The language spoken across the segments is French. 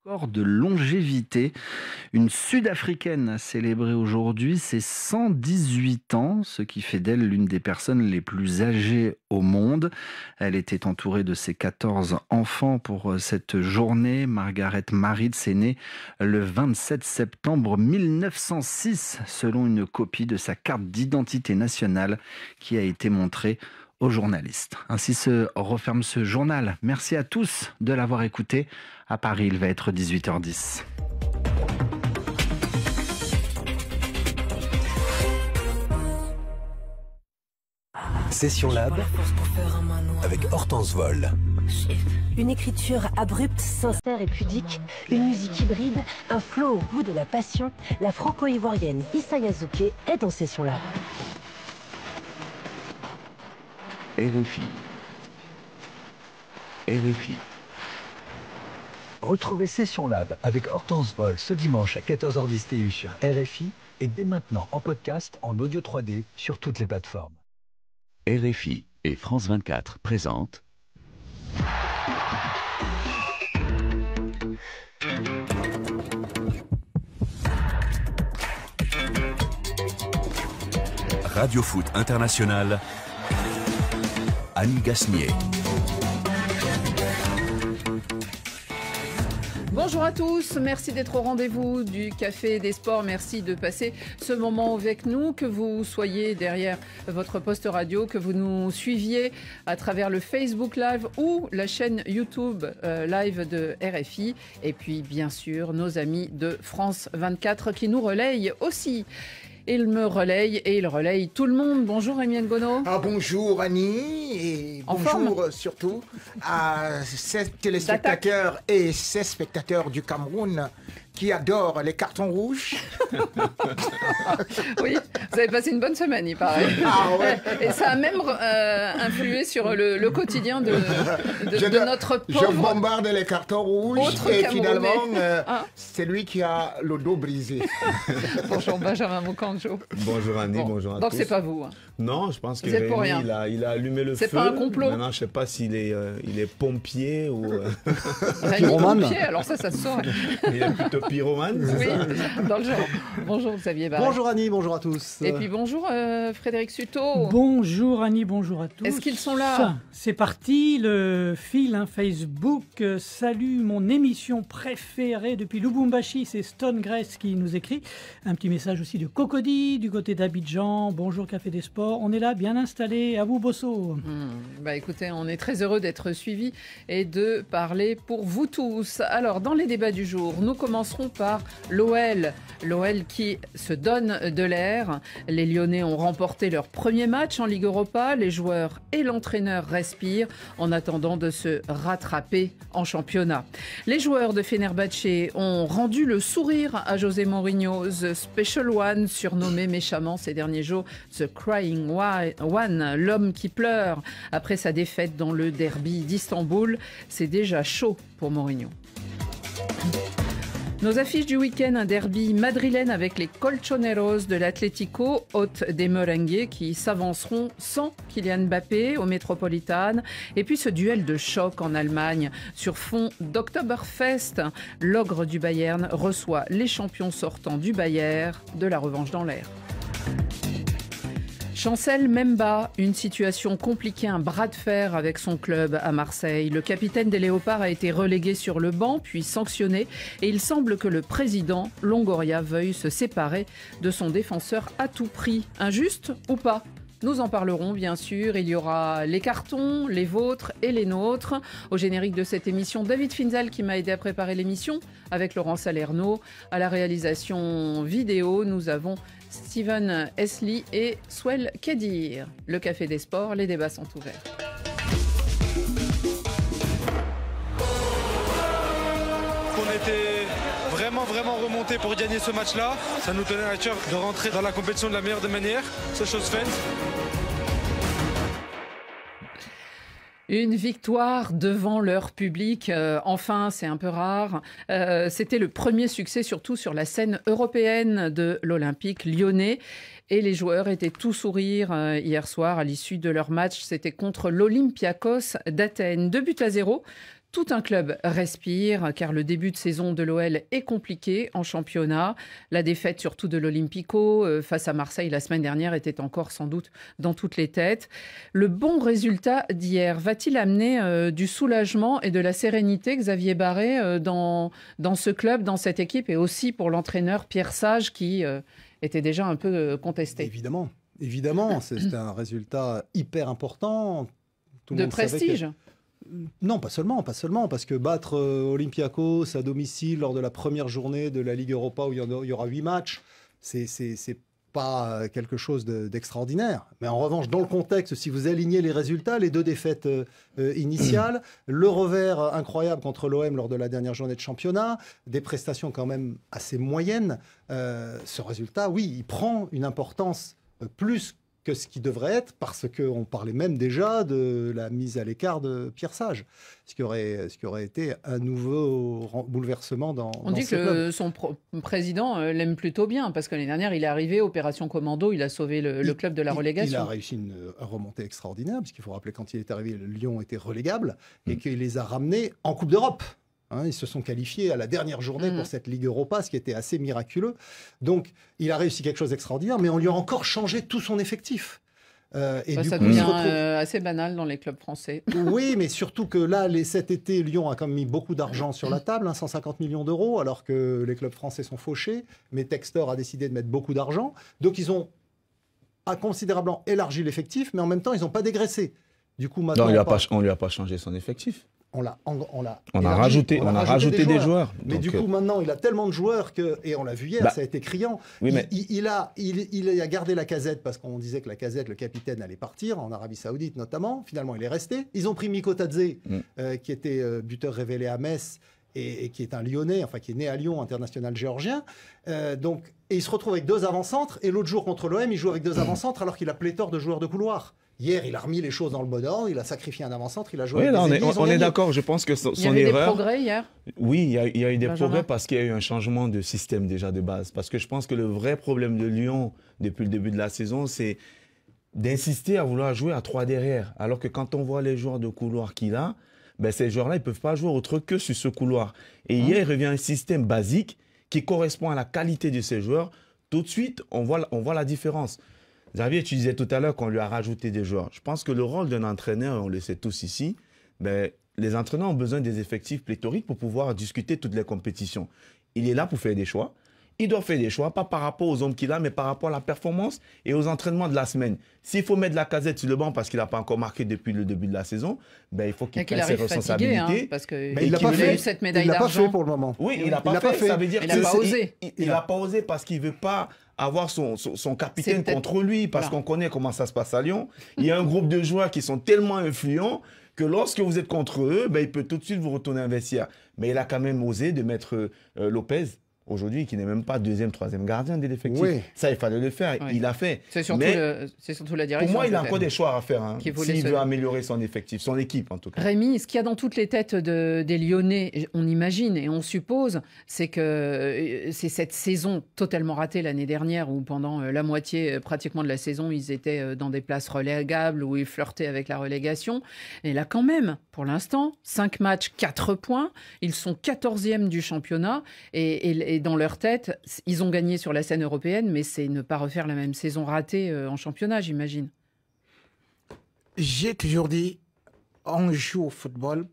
Record de longévité. Une Sud-Africaine a célébré aujourd'hui ses 118 ans, ce qui fait d'elle l'une des personnes les plus âgées au monde. Elle était entourée de ses 14 enfants pour cette journée. Margaret Maritz est née le 27 septembre 1906, selon une copie de sa carte d'identité nationale qui a été montrée aux journalistes. Ainsi se referme ce journal. Merci à tous de l'avoir écouté. À Paris, il va être 18h10. Session Lab avec Hortense Vol. Une écriture abrupte, sincère et pudique, une musique hybride, un flow au goût de la passion, la franco-ivoirienne Issa Yazouké est en Session Lab. RFI. RFI. Retrouvez Session Lab avec Hortense Vol ce dimanche à 14h10 TU sur RFI et dès maintenant en podcast en audio 3D sur toutes les plateformes. RFI et France 24 présentent Radio Foot International. Annie Gasnier. Bonjour à tous, merci d'être au rendez-vous du Café des Sports, merci de passer ce moment avec nous, que vous soyez derrière votre poste radio, que vous nous suiviez à travers le Facebook Live ou la chaîne YouTube Live de RFI, et puis bien sûr nos amis de France 24 qui nous relayent aussi. Il me relaye et il relaye tout le monde. Bonjour Rémi Ngono. Bonjour Annie et bonjour surtout à ces téléspectateurs et ces spectateurs du Cameroun qui adorent les cartons rouges. Oui, vous avez passé une bonne semaine, il paraît. Ah ouais. Et ça a même influé sur le quotidien de notre pauvre... Je bombarde les cartons rouges et finalement, c'est lui qui a le dos brisé. Bonjour Benjamin Mokanjo. Bonjour Annie, bonjour à tous. Donc c'est pas vous. Non, je pense que Rémi, il a allumé le feu. C'est pas un complot. Maintenant, je sais pas s'il est, il est pompier ou... Rémi pompier, alors ça se saurait. Il est plutôt pyromane. Oui, dans le genre. Bonjour Xavier Barret. Bonjour Annie, bonjour à tous. Et puis bonjour Frédéric Suto. Bonjour Annie, bonjour à tous. Est-ce qu'ils sont là? C'est parti, le fil Facebook salue mon émission préférée depuis Lubumbashi, c'est Stone Grace qui nous écrit. Un petit message aussi de Cocody du côté d'Abidjan. Bonjour Café des Sports, on est là bien installé, à vous Bosso. Écoutez, on est très heureux d'être suivis et de parler pour vous tous. Alors dans les débats du jour, nous commencerons par l'OL qui se donne de l'air. Les Lyonnais ont remporté leur premier match en Ligue Europa. Les joueurs et l'entraîneur respirent en attendant de se rattraper en championnat. Les joueurs de Fenerbahçe ont rendu le sourire à José Mourinho, The Special One, surnommé méchamment ces derniers jours The Crying One, l'homme qui pleure après sa défaite dans le derby d'Istanbul. C'est déjà chaud pour Mourinho. Nos affiches du week-end, un derby madrilène avec les Colchoneros de l'Atlético, hôtes des Merengues qui s'avanceront sans Kylian Mbappé au Metropolitane. Et puis ce duel de choc en Allemagne sur fond d'Oktoberfest. L'ogre du Bayern reçoit les champions sortants du Bayern, de la revanche dans l'air. Chancel Mbemba, une situation compliquée, un bras de fer avec son club à Marseille. Le capitaine des Léopards a été relégué sur le banc, puis sanctionné. Et il semble que le président Longoria veuille se séparer de son défenseur à tout prix. Injuste ou pas ? Nous en parlerons bien sûr, il y aura les cartons, les vôtres et les nôtres. Au générique de cette émission, David Finzel qui m'a aidé à préparer l'émission avec Laurent Salerno. À la réalisation vidéo, nous avons Steven Esli et Swell Kedir. Le Café des Sports, les débats sont ouverts. On était vraiment remonté pour gagner ce match-là. Ça nous tenait à cœur de rentrer dans la compétition de la meilleure des manières. C'est chose faite. Une victoire devant leur public, enfin c'est un peu rare. C'était le premier succès surtout sur la scène européenne de l'Olympique lyonnais. Et les joueurs étaient tout sourire hier soir à l'issue de leur match. C'était contre l'Olympiakos d'Athènes. 2-0. tout un club respire car le début de saison de l'OL est compliqué en championnat. La défaite surtout de l'Olympico face à Marseille la semaine dernière était encore sans doute dans toutes les têtes. Le bon résultat d'hier va-t-il amener du soulagement et de la sérénité, Xavier Barré, dans ce club, dans cette équipe et aussi pour l'entraîneur Pierre Sage qui était déjà un peu contesté? Évidemment, c'est un résultat hyper important. Tout le de monde savait prestige. Non, pas seulement, parce que battre Olympiakos à domicile lors de la première journée de la Ligue Europa où il y aura 8 matchs, c'est pas quelque chose d'extraordinaire. Mais en revanche, dans le contexte, si vous alignez les résultats, les 2 défaites initiales, le revers incroyable contre l'OM lors de la dernière journée de championnat, des prestations quand même assez moyennes, ce résultat, oui, il prend une importance plus que ce qui devrait être, parce qu'on parlait même déjà de la mise à l'écart de Pierre Sage, ce qui aurait été un nouveau bouleversement dans On dit que son président l'aime plutôt bien, parce que l'année dernière, il est arrivé, opération commando, il a sauvé le club de la relégation. Il a réussi une remontée extraordinaire, parce qu'il faut rappeler quand il est arrivé, le Lyon était relégable, et qu'il les a ramenés en Coupe d'Europe. Ils se sont qualifiés à la dernière journée pour cette Ligue Europa, ce qui était assez miraculeux. Donc, il a réussi quelque chose d'extraordinaire, mais on lui a encore changé tout son effectif. Et ça devient assez banal dans les clubs français. Oui, mais surtout que là, cet été, Lyon a quand même mis beaucoup d'argent sur la table, 150 millions d'euros, alors que les clubs français sont fauchés. Mais Textor a décidé de mettre beaucoup d'argent. Donc, ils ont considérablement élargi l'effectif, mais en même temps, ils n'ont pas dégraissé. Du coup, maintenant, on lui a pas changé son effectif. On a rajouté des joueurs. Mais du coup, maintenant, il a tellement de joueurs que, et on l'a vu hier, ça a été criant. Oui, mais... il a gardé la Casette parce qu'on disait que la Casette, le capitaine, allait partir en Arabie Saoudite notamment. Finalement, il est resté. Ils ont pris Miko Tadze, qui était buteur révélé à Metz et qui est un Lyonnais, enfin qui est né à Lyon, international géorgien. Et il se retrouve avec 2 avant-centres. Et l'autre jour contre l'OM, il joue avec 2 avant-centres alors qu'il a pléthore de joueurs de couloir. Hier, il a remis les choses dans le bon ordre, il a sacrifié un avant-centre, il a joué avec des on est d'accord, je pense que son erreur... Il y a eu des progrès hier? Oui, il y a eu des progrès parce qu'il y a eu un changement de système déjà de base. Parce que je pense que le vrai problème de Lyon, depuis le début de la saison, c'est d'insister à vouloir jouer à 3 derrière. Alors que quand on voit les joueurs de couloir qu'il a, ces joueurs-là, ils ne peuvent pas jouer autre que sur ce couloir. Et hier, il revient un système basique qui correspond à la qualité de ces joueurs. Tout de suite, on voit la différence. Xavier, tu disais tout à l'heure qu'on lui a rajouté des joueurs. Je pense que le rôle d'un entraîneur, on le sait tous ici, les entraîneurs ont besoin des effectifs pléthoriques pour pouvoir discuter toutes les compétitions. Il est là pour faire des choix. Il doit faire des choix, pas par rapport aux hommes qu'il a, mais par rapport à la performance et aux entraînements de la semaine. S'il faut mettre la Casette sur le banc parce qu'il n'a pas encore marqué depuis le début de la saison, il faut qu'il prenne ses responsabilités. Parce qu'il n'a pas fait cette médaille d'argent. Il l'a pas fait pour le moment. Oui, il n'a pas fait. Ça veut dire qu'il n'a pas osé. Il n'a pas osé parce qu'il ne veut pas avoir son capitaine contre lui, parce qu'on connaît comment ça se passe à Lyon. Il y a un groupe de joueurs qui sont tellement influents que lorsque vous êtes contre eux, il peut tout de suite vous retourner un vestiaire. Mais il a quand même osé de mettre Lopez, aujourd'hui, qui n'est même pas 2e, 3e gardien de l'effectif. Oui. Ça, il fallait le faire. Oui. Il l'a fait. C'est surtout la direction. Pour moi, il a encore des choix à faire. S'il veut améliorer son effectif, son équipe en tout cas. Rémi, ce qu'il y a dans toutes les têtes des Lyonnais, on imagine et on suppose, c'est que c'est cette saison totalement ratée l'année dernière où pendant la moitié pratiquement de la saison, ils étaient dans des places relégables où ils flirtaient avec la relégation. Et là, quand même, pour l'instant, 5 matchs, 4 points. Ils sont 14e du championnat et dans leur tête, ils ont gagné sur la scène européenne, mais c'est ne pas refaire la même saison ratée en championnat, j'imagine. J'ai toujours dit, on joue au football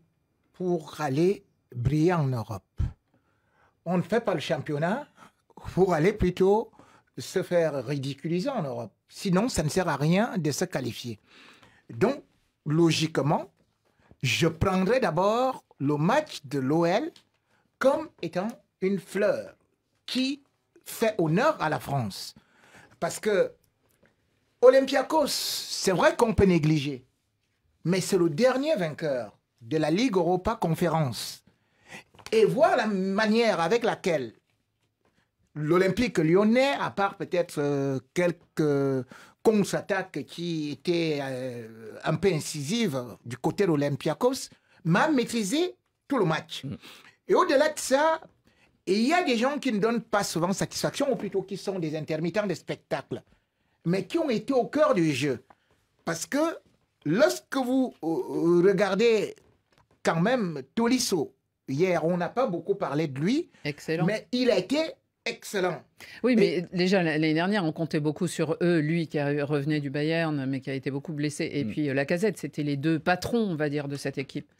pour aller briller en Europe. On ne fait pas le championnat pour aller plutôt se faire ridiculiser en Europe. Sinon, ça ne sert à rien de se qualifier. Donc, logiquement, je prendrai d'abord le match de l'OL comme étant une fleur qui fait honneur à la France. Parce que Olympiakos, c'est vrai qu'on peut négliger, mais c'est le dernier vainqueur de la Ligue Europa Conférence. Et voir la manière avec laquelle l'Olympique lyonnais, à part peut-être quelques contre-attaques qui étaient un peu incisives du côté de l'Olympiakos, m'a maîtrisé tout le match. Et au-delà de ça, il y a des gens qui ne donnent pas souvent satisfaction, ou plutôt qui sont des intermittents de spectacle, mais qui ont été au cœur du jeu. Parce que lorsque vous regardez quand même Tolisso. Hier, on n'a pas beaucoup parlé de lui. Excellent. Mais il a été excellent. Oui, mais déjà, l'année dernière, on comptait beaucoup sur lui qui revenait du Bayern, mais qui a été beaucoup blessé. Et puis Lacazette, c'était les deux patrons, on va dire, de cette équipe.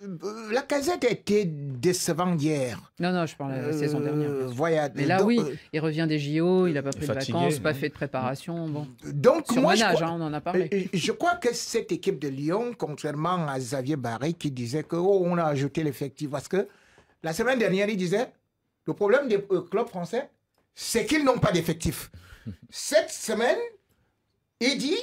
Lacazette a été décevant hier. Non, je parle de la saison dernière. Voilà. Mais là, oui, il revient des JO, il n'a pas pris de vacances, pas fait de préparation. Bon. Donc, sur moi, on en a parlé. Je crois que cette équipe de Lyon, contrairement à Xavier Barré, qui disait qu'on a ajouté l'effectif, parce que la semaine dernière, il disait, le problème des clubs français, c'est qu'ils n'ont pas d'effectif. Cette semaine, il dit,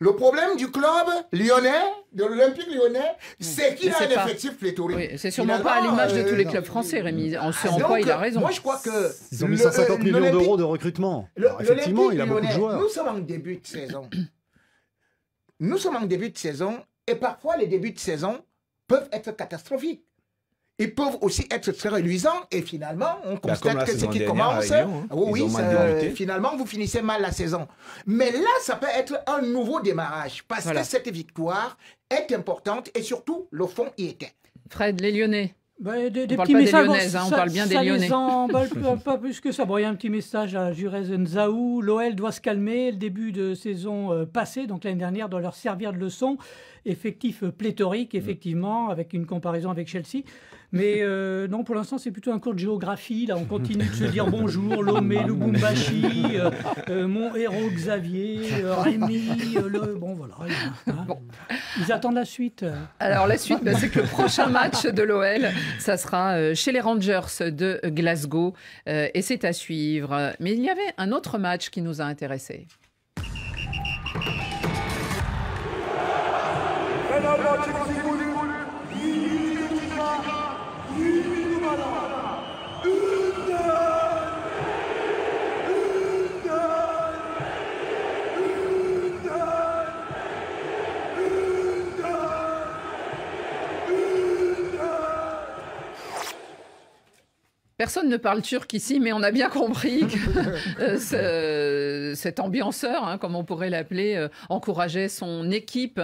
le problème du club lyonnais, de l'Olympique lyonnais, c'est qu'il a un effectif pléthorique. Oui, c'est sûrement pas à l'image de tous les clubs français, Rémi. En quoi il a raison. Moi, je crois que... Ils ont mis 150 millions d'euros de recrutement. Alors, effectivement, il a beaucoup de joueurs. Nous sommes en début de saison. Nous sommes en début de saison et parfois les débuts de saison peuvent être catastrophiques. Ils peuvent aussi être très reluisants et finalement, on constate que ce qui commence, finalement, vous finissez mal la saison. Mais là, ça peut être un nouveau démarrage parce que cette victoire est importante et surtout, le fond y était. Fred, les Lyonnais. Des petits petits messages, Lyonnaises, on parle bien des Lyonnais. Ça les emballe pas plus que ça. Bon, il y a un petit message à Jurez Nzaou. L'OL doit se calmer. Le début de saison passée, donc l'année dernière, doit leur servir de leçon. Effectif pléthorique, effectivement, avec une comparaison avec Chelsea. Mais non, pour l'instant, c'est plutôt un cours de géographie. Là, on continue de se dire bonjour, Lomé, Lubumbashi, mon héros Xavier, Rémi. Bon, voilà. Bon. Ils attendent la suite. Alors, la suite, c'est que le prochain match de l'OL, ça sera chez les Rangers de Glasgow. Et c'est à suivre. Mais il y avait un autre match qui nous a intéressés. Personne ne parle turc ici, mais on a bien compris que cet ambianceur, comme on pourrait l'appeler, encourageait son équipe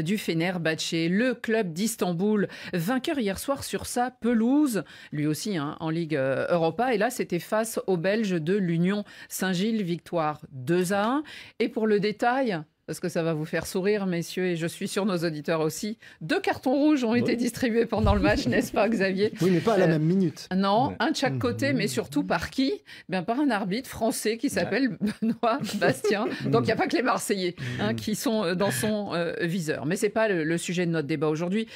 du Fenerbahçe, le club d'Istanbul, vainqueur hier soir sur sa pelouse, lui aussi en Ligue Europa. Et là, c'était face aux Belges de l'Union Saint-Gilles, victoire 2-1. Et pour le détail... Parce que ça va vous faire sourire, messieurs, et je suis sûr nos auditeurs aussi. 2 cartons rouges ont été distribués pendant le match, n'est-ce pas, Xavier? Oui, mais pas à la même minute. Non, un de chaque côté, mais surtout par qui? Par un arbitre français qui s'appelle Benoît Bastien. Donc, il n'y a pas que les Marseillais qui sont dans son viseur. Mais ce n'est pas le sujet de notre débat aujourd'hui.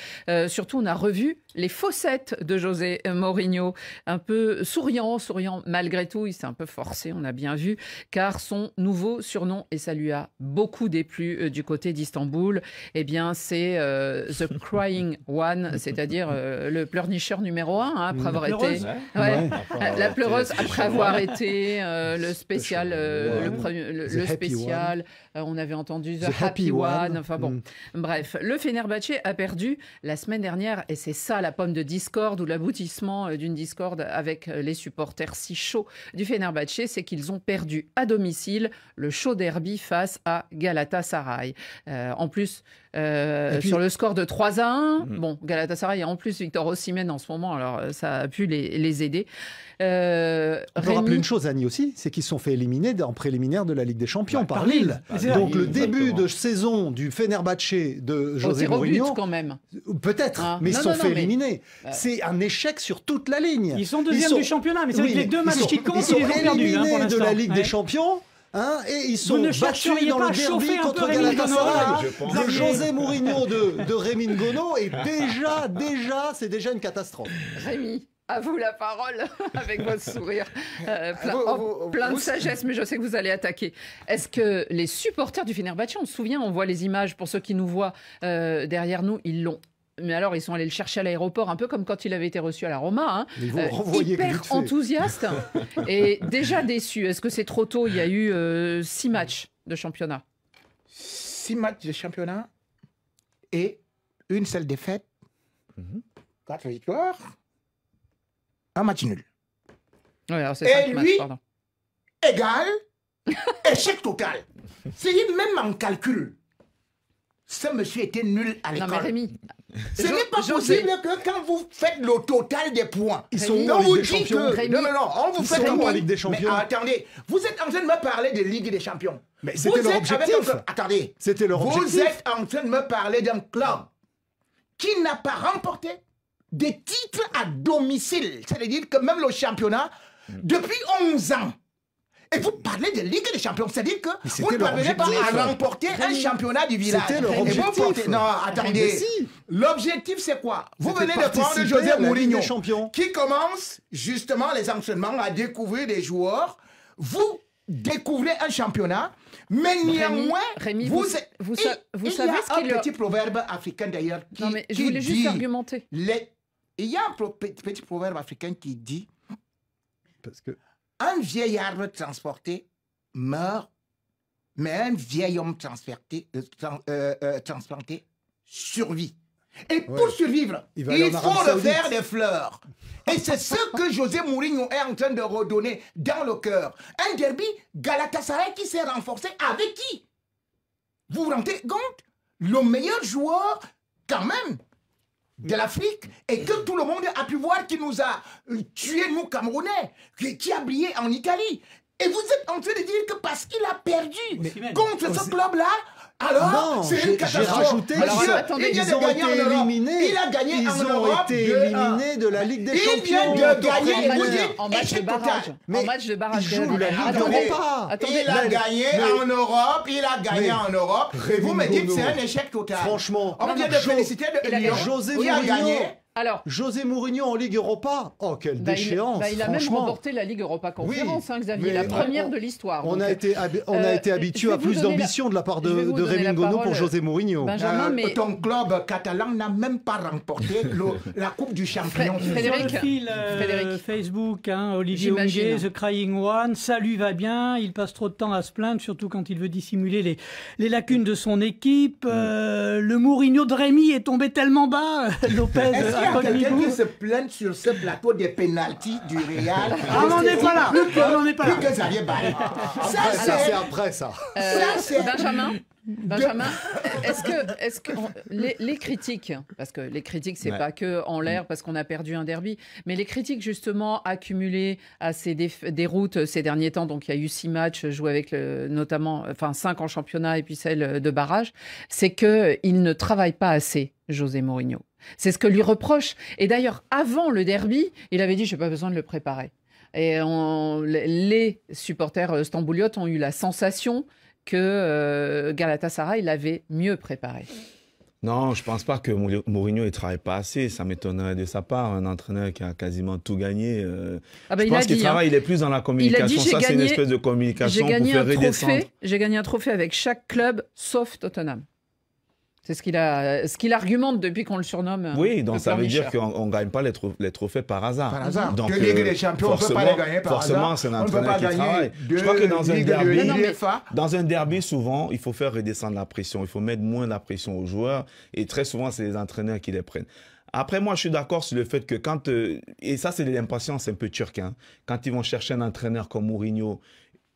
Surtout, on a revu les fossettes de José Mourinho. Un peu souriant malgré tout. Il s'est un peu forcé, on a bien vu, car son nouveau surnom, et ça lui a beaucoup déplu du côté d'Istanbul, eh bien, c'est The Crying One, c'est-à-dire le pleurnicheur numéro 1, après avoir été... la pleureuse, après avoir été le spécial, le spécial, on avait entendu The Happy One, enfin bon. Bref, le Fenerbahçe a perdu la semaine dernière, et c'est ça la pomme de discorde, ou l'aboutissement d'une discorde avec les supporters si chauds du Fenerbahçe, c'est qu'ils ont perdu à domicile le chaud derby face à Galatasaray. En plus, sur le score de 3-1, bon, Galatasaray a en plus Victor Osimhen en ce moment, alors ça a pu les aider. On peut rappeler une chose, Annie, aussi, c'est qu'ils se sont fait éliminer en préliminaire de la Ligue des Champions par Lille. Donc le début de saison du Fenerbahçe de José Mourinho, quand même. Peut-être, mais ils se sont fait éliminer. C'est un échec sur toute la ligne. Ils sont deuxièmes du championnat, mais c'est vrai que les deux matchs qui comptent, ils les ont perdus. Ils sont éliminés de la Ligue des Champions. et ils sont battus dans le derby contre Galatasaray. Le José Mourinho de Rémi Ngono est c'est déjà une catastrophe. Rémi, à vous la parole, avec votre sourire plein de sagesse, mais je sais que vous allez attaquer. Est-ce que les supporters du Fenerbahçe, on se souvient, on voit les images, pour ceux qui nous voient derrière nous, ils l'ont. Mais alors, ils sont allés le chercher à l'aéroport, un peu comme quand il avait été reçu à la Roma. Hyper enthousiaste et déjà déçu. Est-ce que c'est trop tôt? Il y a eu 6 matchs de championnat. 6 matchs de championnat et une seule défaite, 4 victoires, un match nul. Ouais, alors c'est 5 matchs, pardon. Égal, échec total. C'est même en calcul. ce monsieur était nul à l'école. Non mais Rémi, Ce n'est pas possible que quand vous faites le total des points, Ils sont où on en vous Ligue des dit Champions que... Non, on vous Ils fait sont où en comme... Ligue des Champions? Mais attendez, vous êtes en train de me parler de Ligue des Champions. Mais c'était leur objectif. Attendez. C'était leur objectif. Vous êtes en train de me parler d'un club qui n'a pas remporté des titres à domicile. C'est-à-dire que même le championnat, depuis 11 ans, et vous parlez de Ligue des Champions, c'est-à-dire que vous ne parvenez pas à remporter un championnat du village. C'était leur Et vous objectif. portez... Non, attendez. Si. L'objectif, c'est quoi? Vous C'était venez de prendre participer José à la Ligue Mourinho, des Champions. qui commence justement les entraînements à découvrir des joueurs. Vous découvrez un championnat, mais néanmoins, Rémi, vous savez il y ce a qu'il y un a... petit proverbe africain d'ailleurs qui, Non mais je qui voulais juste dit... argumenter. Il y a un petit proverbe africain qui dit Parce que... un vieil arbre transporté meurt, mais un vieil homme transplanté survit. Et pour survivre, il faut le faire des fleurs. Et c'est ce que José Mourinho est en train de redonner dans le cœur. Un derby, Galatasaray qui s'est renforcé avec qui? Vous vous rendez compte? Le meilleur joueur, quand même, de l'Afrique, et que tout le monde a pu voir qui nous a tués, nous, Camerounais, qui a brillé en Italie. Et vous êtes en train de dire que parce qu'il a perdu contre ce club-là, alors c'est une catastrophe. J'ai rajouté ils ont été éliminés. Il a gagné en Europe. Ils ont été éliminés de la Ligue des Champions. Il vient de gagner en match de barrage. En match de barrage. Ils jouent la Ligue Europa. Il a gagné en Europe. Il a gagné en Europe. Et vous me dites que c'est un échec total. Franchement, on vient de féliciter Lyon. José a gagné. Alors, José Mourinho en Ligue Europa, oh quelle déchéance! Il a même remporté la Ligue Europa Conférence, Xavier, la première de l'histoire. On a été habitué à plus d'ambition de la part de Rémi Ngono pour José Mourinho. Benjamin, mais ton club catalan n'a même pas remporté la Coupe du Champion. Frédéric, Facebook, Olivier Unguet, The Crying One, ça lui va bien, il passe trop de temps à se plaindre, surtout quand il veut dissimuler les lacunes de son équipe. Le Mourinho de Rémi est tombé tellement bas, Lopez. Il y a quelqu'un qui se plaint sur ce plateau des pénaltys du Real. On n'en est pas là. On n'en est pas là. Plus que Xavier Barré. Ça, c'est après ça. Benjamin, est-ce que les critiques, parce que les critiques, c'est pas que en l'air parce qu'on a perdu un derby, mais les critiques justement accumulées à ces déroutes ces derniers temps, donc il y a eu 6 matchs joués avec notamment 5 en championnat et puis celle de barrage, c'est qu'il ne travaille pas assez, José Mourinho. C'est ce que lui reproche. Et d'ailleurs, avant le derby, il avait dit « j'ai pas besoin de le préparer ». Et les supporters stambouliotes ont eu la sensation que Galatasaray l'avait mieux préparé. Non, je ne pense pas que Mourinho ne travaille pas assez. Ça m'étonnerait de sa part. Un entraîneur qui a quasiment tout gagné. Je pense qu'il travaille, il est plus dans la communication. Ça, c'est une espèce de communication pour faire redescendre. J'ai gagné un trophée avec chaque club, sauf Tottenham. C'est ce qu'il argumente depuis qu'on le surnomme. Oui, donc ça veut dire qu'on ne gagne pas les trophées par hasard. Par hasard. Donc, que Ligue des Champions, on ne peut pas les gagner par hasard. Forcément, c'est un entraîneur qui travaille. Je crois que dans un derby, souvent, il faut faire redescendre la pression. Il faut mettre moins la pression aux joueurs. Et très souvent, c'est les entraîneurs qui les prennent. Après, moi, je suis d'accord sur le fait que quand... et ça, c'est de l'impatience un peu turque. Quand ils vont chercher un entraîneur comme Mourinho...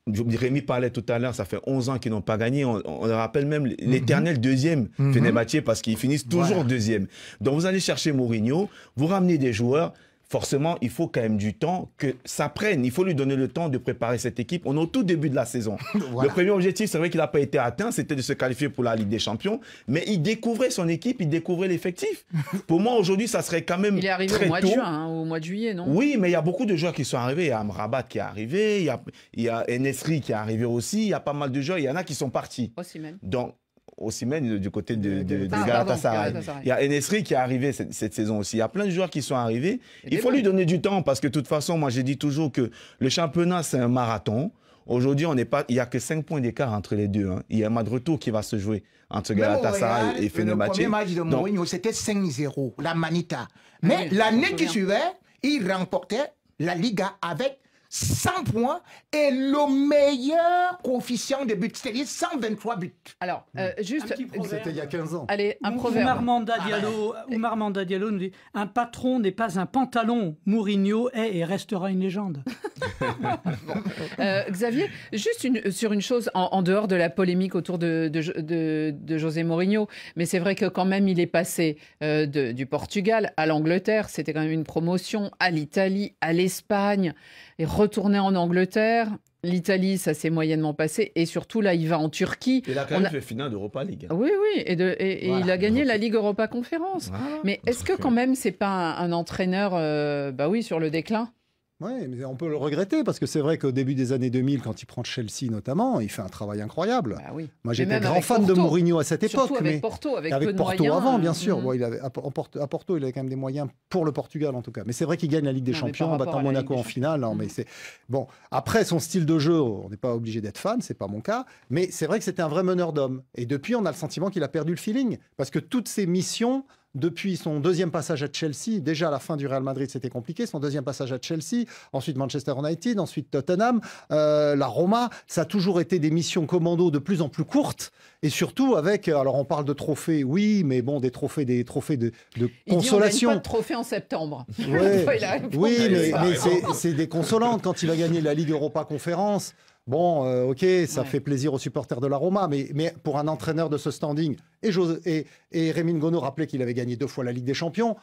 Rémi parlait tout à l'heure, ça fait 11 ans qu'ils n'ont pas gagné. On le rappelle même l'éternel deuxième Fenerbahçe parce qu'ils finissent toujours deuxième. Donc vous allez chercher Mourinho, vous ramenez des joueurs. Forcément, il faut quand même du temps que ça prenne. Il faut lui donner le temps de préparer cette équipe. On est au tout début de la saison. Le premier objectif, c'est vrai qu'il n'a pas été atteint, c'était de se qualifier pour la Ligue des Champions. Mais il découvrait son équipe, il découvrait l'effectif. Pour moi, aujourd'hui, ça serait quand même très tôt. Il est arrivé au mois de juin, au mois de juillet, non? Oui, mais il y a beaucoup de joueurs qui sont arrivés. Il y a Amrabat qui est arrivé, il y a Enesri qui est arrivé aussi. Il y a pas mal de joueurs, il y en a qui sont partis. Osimhen. Donc, Osimhen du côté de Galatasaray. Il y a Enesri qui est arrivé cette saison aussi. Il y a plein de joueurs qui sont arrivés. Il faut lui donner du temps parce que de toute façon, moi j'ai dit toujours que le championnat c'est un marathon. Aujourd'hui, il n'y a que 5 points d'écart entre les deux. Il y a un match de retour qui va se jouer entre Galatasaray et Fenerbahçe. Le premier match de Mourinho, c'était 5-0, la Manita. Mais l'année qui suivait, il remportait la Liga avec 100 points et le meilleur coefficient de buts, c'est-à-dire 123 buts. Alors, juste... C'était il y a 15 ans. Allez, un proverbe. Oumar Manda Diallo nous dit « Un patron n'est pas un pantalon. Mourinho est et restera une légende. » Xavier, juste sur une chose, en dehors de la polémique autour de José Mourinho, mais c'est vrai que quand même il est passé du Portugal à l'Angleterre, c'était quand même une promotion, à l'Italie, à l'Espagne, et retourner en Angleterre. L'Italie, ça s'est moyennement passé. Et surtout, là, il va en Turquie. Il a quand même fait finale d'Europa League. Oui, oui. Et voilà. Il a gagné la Ligue Europa Conférence. Voilà. Mais est-ce que quand même, c'est pas un entraîneur sur le déclin ? Oui, mais on peut le regretter parce que c'est vrai qu'au début des années 2000, quand il prend Chelsea notamment, il fait un travail incroyable. Bah oui. Moi, j'étais grand fan de Mourinho à cette époque. Surtout avec Porto, avec peu de Porto moyens, avant, bien sûr. Bon, à Porto, il avait quand même des moyens pour le Portugal en tout cas. Mais c'est vrai qu'il gagne la Ligue des Champions en battant Monaco en finale. Non, mais c'est bon. Après, son style de jeu, on n'est pas obligé d'être fan, c'est pas mon cas. Mais c'est vrai que c'était un vrai meneur d'hommes. Et depuis, on a le sentiment qu'il a perdu le feeling parce que toutes ses missions. Depuis son deuxième passage à Chelsea, déjà à la fin du Real Madrid, c'était compliqué. Son deuxième passage à Chelsea, ensuite Manchester United, ensuite Tottenham, la Roma, ça a toujours été des missions commando de plus en plus courtes. Et surtout avec, alors on parle de trophées, oui, mais bon, des trophées de consolation. Il gagne pas de trophée en septembre. Ouais. Oui, mais c'est des consolantes quand il a gagné la Ligue Europa Conférence. Bon, ok, ça fait plaisir aux supporters de la Roma, mais pour un entraîneur de ce standing, et Rémi Ngono rappelait qu'il avait gagné 2 fois la Ligue des Champions,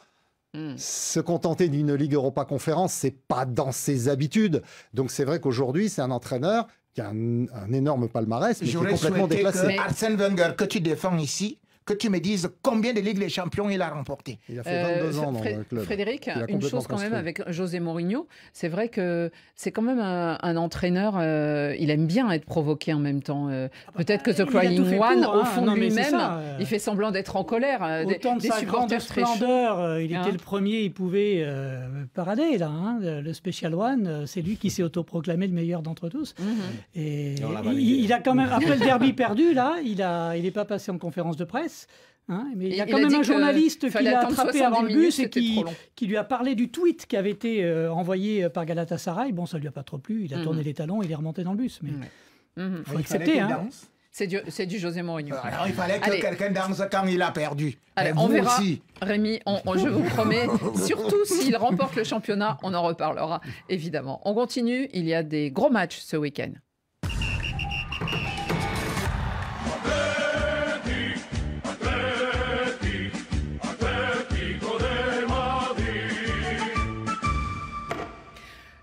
se contenter d'une Ligue Europa Conférence, c'est pas dans ses habitudes. Donc c'est vrai qu'aujourd'hui, c'est un entraîneur qui a un énorme palmarès, mais qui est complètement déclassé. Que Arsène Wenger, que tu défends ici, que tu me dises combien de Ligues des Champions il a remporté. Il a fait 22 ans dans le club. Frédéric, une chose quand même avec José Mourinho, c'est vrai que c'est quand même un entraîneur, il aime bien être provoqué en même temps. Peut-être que The Crying One, au fond de lui-même, il fait semblant d'être en colère. Autant de sa grande splendeur, il était le premier, il pouvait parader là. Le Special One, c'est lui qui s'est autoproclamé le meilleur d'entre tous. Et il a quand même, après le derby perdu, là, il n'est pas passé en conférence de presse. Mais il y a quand même un journaliste qui l'a attrapé avant le bus et qui lui a parlé du tweet qui avait été envoyé par Galatasaray. Bon, ça ne lui a pas trop plu. Il a tourné les talons, il est remonté dans le bus. Mais faut accepter. C'est du José Mourinho. Alors, il fallait que quelqu'un danse quand il a perdu. Allez, on verra. Aussi. Rémi, je vous promets, surtout s'il remporte le championnat, on en reparlera, évidemment. On continue. Il y a des gros matchs ce week-end.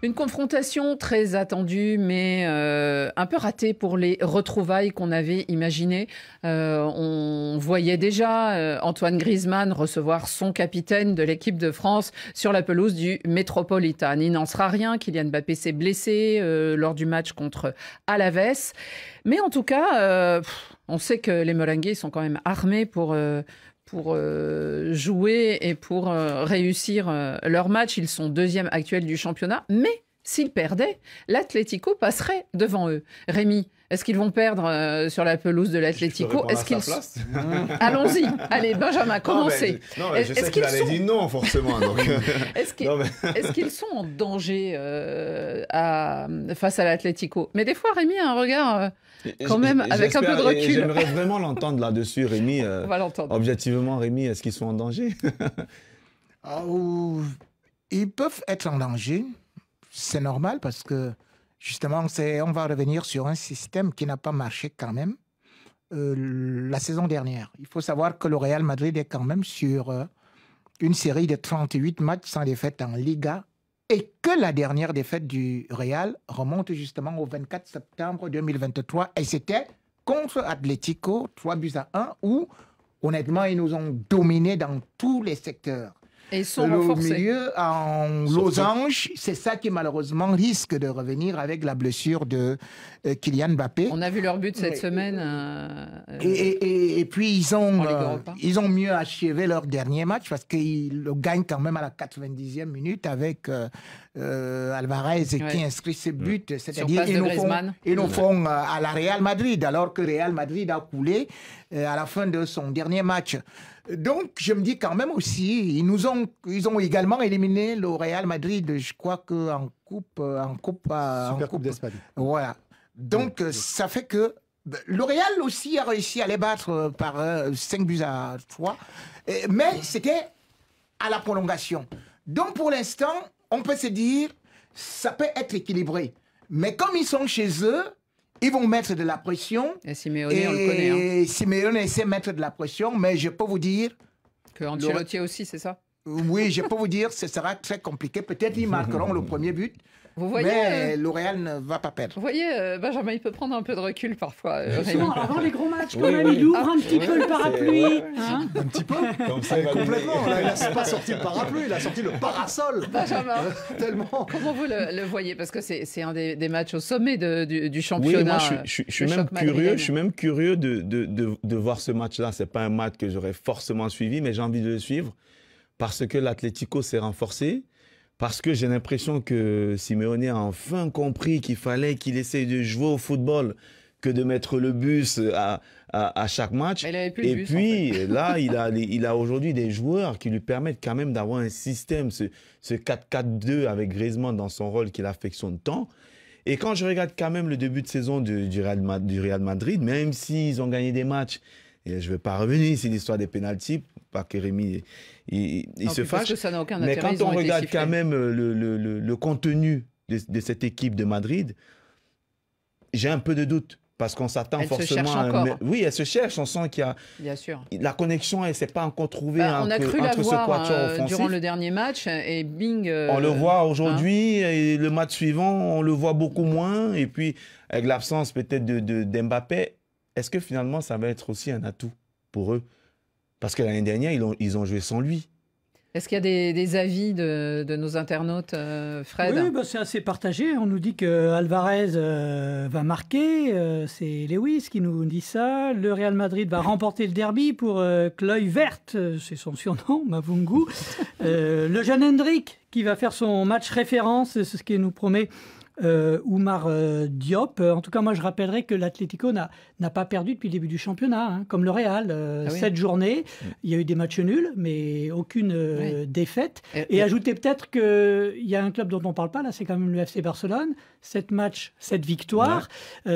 Une confrontation très attendue, mais un peu ratée pour les retrouvailles qu'on avait imaginées. On voyait déjà Antoine Griezmann recevoir son capitaine de l'équipe de France sur la pelouse du Metropolitan. Il n'en sera rien. Kylian Mbappé s'est blessé lors du match contre Alaves. Mais en tout cas, on sait que les Merengues sont quand même armés pour jouer et pour réussir leur match. Ils sont 2e actuels du championnat, mais s'ils perdaient, l'Atlético passerait devant eux. Rémi, est-ce qu'ils vont perdre sur la pelouse de l'Atlético? Est-ce qu'ils Allons-y. Allez, Benjamin, commencez. Je sais qu'il allait dire non, forcément. Est-ce qu'ils sont en danger face à l'Atlético? Mais des fois, Rémi a un regard... quand même, avec un peu de recul. J'aimerais vraiment l'entendre là-dessus, Rémi. On va l'entendre. Objectivement, Rémi, est-ce qu'ils sont en danger? Ils peuvent être en danger. C'est normal parce que, justement, on va revenir sur un système qui n'a pas marché quand même la saison dernière. Il faut savoir que le Real Madrid est quand même sur une série de 38 matchs sans défaite en Liga et que la dernière défaite du Real remonte justement au 24 septembre 2023 et c'était contre Atlético, 3-1, où honnêtement ils nous ont dominés dans tous les secteurs. Et ils sont renforcés. Le milieu en losange, c'est ça qui malheureusement risque de revenir avec la blessure de Kylian Mbappé. On a vu leur but cette semaine. Et puis ils ont mieux achevé leur dernier match parce qu'ils le gagnent quand même à la 90e minute avec Alvarez qui inscrit ce but, c'est-à-dire ils nous font à la Real Madrid, alors que Real Madrid a coulé à la fin de son dernier match. Donc, je me dis quand même aussi, ils ont également éliminé le Real Madrid, je crois qu'en coupe d'Espagne. Voilà. Donc, ça fait que le Real aussi a réussi à les battre par 5-3, mais c'était à la prolongation. Donc, pour l'instant, on peut se dire, ça peut être équilibré. Mais comme ils sont chez eux, ils vont mettre de la pression. Et Simeone, on le connaît. Simeone essaie de mettre de la pression, mais je peux vous dire... Que Ancelotti aussi, c'est ça? Oui, je peux vous dire, ce sera très compliqué. Peut-être ils marqueront le premier but. Vous voyez, mais le Real ne va pas perdre. Vous voyez, Benjamin, il peut prendre un peu de recul parfois. Avant les gros matchs, quand même, il ouvre un petit peu le parapluie. Hein, un petit peu. Comme ça, complètement. Là, il n'a pas sorti le parapluie, il a sorti le parasol. Benjamin, tellement. Comment vous le voyez? Parce que c'est un des matchs au sommet du championnat. Oui, moi, je suis même curieux de voir ce match-là. Ce n'est pas un match que j'aurais forcément suivi, mais j'ai envie de le suivre parce que l'Atlético s'est renforcé. Parce que j'ai l'impression que Simeone a enfin compris qu'il fallait qu'il essaye de jouer au football que de mettre le bus à chaque match. Et puis, en fait, là, il a aujourd'hui des joueurs qui lui permettent quand même d'avoir un système, ce 4-4-2 avec Griezmann dans son rôle qu'il affectionne tant. Et quand je regarde quand même le début de saison du Real Madrid, même s'ils ont gagné des matchs, et je ne vais pas revenir sur l'histoire des pénaltys, pas que Rémi il se fâche. Mais quand on regarde quand même le contenu de cette équipe de Madrid, j'ai un peu de doute. Parce qu'on s'attend forcément à... Oui, elle se cherche. On sent qu'il y a... Bien sûr. La connexion, elle ne s'est pas encore trouvée on a cru entre ce quatuor offensif. Durant le dernier match et bing... on le voit aujourd'hui et le match suivant, on le voit beaucoup moins. Et puis, avec l'absence peut-être d'Mbappé, est-ce que finalement, ça va être aussi un atout pour eux? Parce que l'année dernière, ils ont joué sans lui. Est-ce qu'il y a des avis de nos internautes, Fred? Oui, c'est assez partagé. On nous dit que Alvarez va marquer. C'est Lewis qui nous dit ça. Le Real Madrid va remporter le derby pour Cloy Verte. C'est son surnom, Mavungu. Le jeune Hendrik qui va faire son match référence. C'est ce qu'il nous promet. Oumar Diop. En tout cas, moi, je rappellerai que l'Atlético n'a pas perdu depuis le début du championnat, hein, comme le Real. 7 journées, il y a eu des matchs nuls, mais aucune défaite. Et ajoutez peut-être qu'il y a un club dont on ne parle pas, là, c'est quand même le FC Barcelone. 7 matchs, 7 victoires.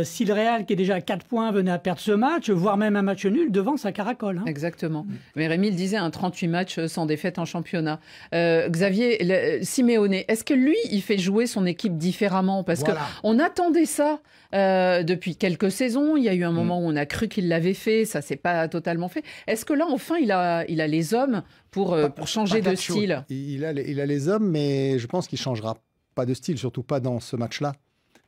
Si le Real, qui est déjà à 4 points, venait à perdre ce match, voire même un match nul, devant, ça caracole. Hein. Exactement. Mais Rémi le disait, 38 matchs sans défaite en championnat. Xavier, Simeone, est-ce que lui, il fait jouer son équipe différemment? Parce qu'on attendait ça depuis quelques saisons. Il y a eu un moment où on a cru qu'il l'avait fait. Ça ne s'est pas totalement fait. Est-ce que là, enfin, il a les hommes pour changer de style? Il a les hommes, mais je pense qu'il ne changera pas de style, surtout pas dans ce match-là.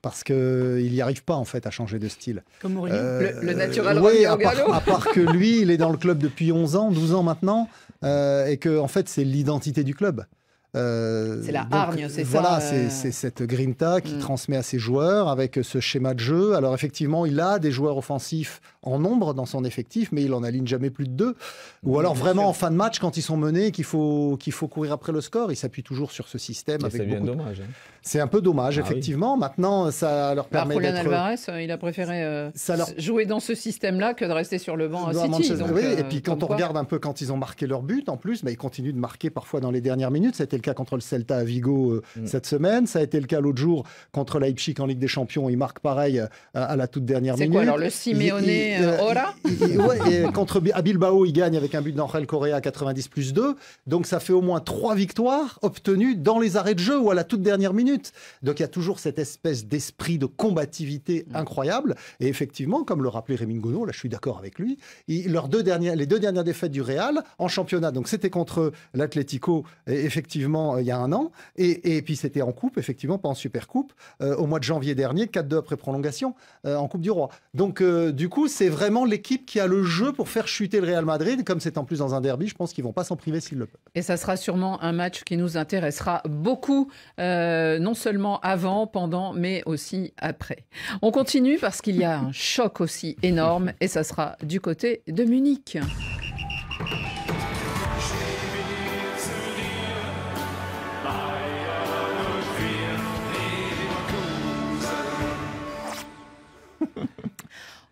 Parce qu'il n'y arrive pas, en fait, à changer de style. Comme Mourinho, le naturel oui, au galop. À part que lui, il est dans le club depuis 11 ans, 12 ans maintenant, et que, en fait, c'est l'identité du club. C'est la hargne, c'est ça. Voilà, c'est cette grinta qui transmet à ses joueurs avec ce schéma de jeu. Alors effectivement, il a des joueurs offensifs en nombre dans son effectif, mais il en aligne jamais plus de 2. Ou alors vraiment en fin de match, quand ils sont menés, qu'il faut courir après le score, il s'appuie toujours sur ce système. C'est bien dommage. Hein. C'est un peu dommage, effectivement. Maintenant, ça leur permet d'être... Alvarez, il a préféré jouer dans ce système-là que de rester sur le banc à City. Donc, oui, et puis quand on regarde un peu quand ils ont marqué leur but, en plus, ils continuent de marquer parfois dans les dernières minutes. C'était le cas contre le Celta à Vigo cette semaine. Ça a été le cas l'autre jour contre Leipzig en Ligue des Champions. Ils marquent pareil à la toute dernière minute. C'est quoi alors, le Simeone Ora à Bilbao, ils gagnent avec un but d'Angel Correa à 90+2. Donc ça fait au moins 3 victoires obtenues dans les arrêts de jeu ou à la toute dernière minute. Donc il y a toujours cette espèce d'esprit de combativité incroyable. Et effectivement, comme le rappelait Rémi Ngono, là je suis d'accord avec lui, les deux dernières défaites du Real en championnat, donc c'était contre l'Atlético, effectivement, il y a un an, et puis c'était en coupe, effectivement, pas en Supercoupe, au mois de janvier dernier, 4-2 après prolongation, en Coupe du Roi. Donc du coup, c'est vraiment l'équipe qui a le jeu pour faire chuter le Real Madrid, comme c'est en plus dans un derby, je pense qu'ils vont pas s'en priver s'ils le peuvent. Et ça sera sûrement un match qui nous intéressera beaucoup, non seulement avant, pendant, mais aussi après. On continue parce qu'il y a un choc aussi énorme, et ça sera du côté de Munich.